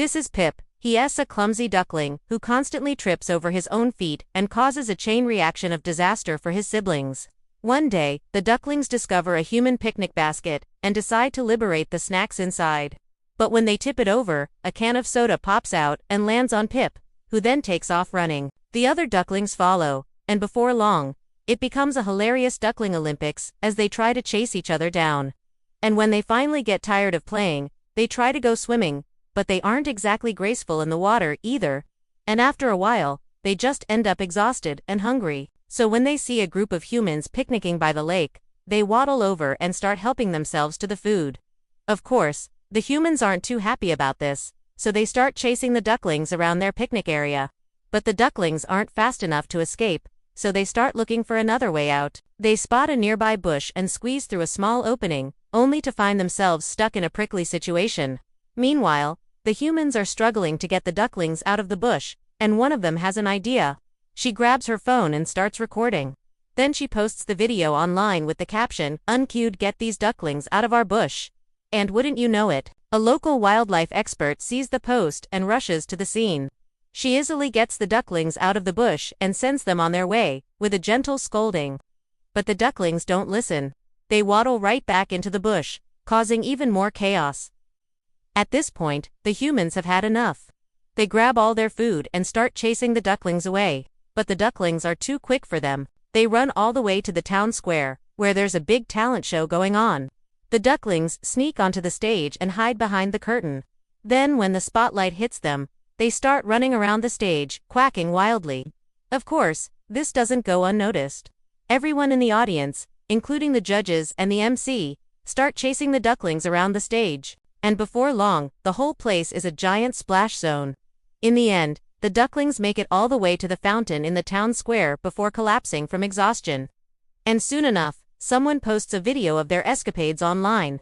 This is Pip. He is a clumsy duckling who constantly trips over his own feet and causes a chain reaction of disaster for his siblings. One day, the ducklings discover a human picnic basket and decide to liberate the snacks inside. But when they tip it over, a can of soda pops out and lands on Pip, who then takes off running. The other ducklings follow, and before long, it becomes a hilarious duckling Olympics as they try to chase each other down. And when they finally get tired of playing, they try to go swimming, but they aren't exactly graceful in the water either, and after a while, they just end up exhausted and hungry. So when they see a group of humans picnicking by the lake, they waddle over and start helping themselves to the food. Of course, the humans aren't too happy about this, so they start chasing the ducklings around their picnic area. But the ducklings aren't fast enough to escape, so they start looking for another way out. They spot a nearby bush and squeeze through a small opening, only to find themselves stuck in a prickly situation. Meanwhile, the humans are struggling to get the ducklings out of the bush, and one of them has an idea. She grabs her phone and starts recording. Then she posts the video online with the caption, "Uncued, get these ducklings out of our bush." And wouldn't you know it, a local wildlife expert sees the post and rushes to the scene. She easily gets the ducklings out of the bush and sends them on their way, with a gentle scolding. But the ducklings don't listen. They waddle right back into the bush, causing even more chaos. At this point, the humans have had enough. They grab all their food and start chasing the ducklings away. But the ducklings are too quick for them. They run all the way to the town square, where there's a big talent show going on. The ducklings sneak onto the stage and hide behind the curtain. Then when the spotlight hits them, they start running around the stage, quacking wildly. Of course, this doesn't go unnoticed. Everyone in the audience, including the judges and the MC, start chasing the ducklings around the stage. And before long, the whole place is a giant splash zone. In the end, the ducklings make it all the way to the fountain in the town square before collapsing from exhaustion. And soon enough, someone posts a video of their escapades online.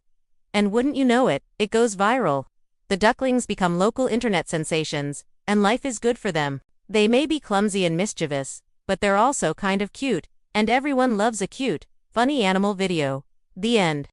And wouldn't you know it, it goes viral. The ducklings become local internet sensations, and life is good for them. They may be clumsy and mischievous, but they're also kind of cute, and everyone loves a cute, funny animal video. The end.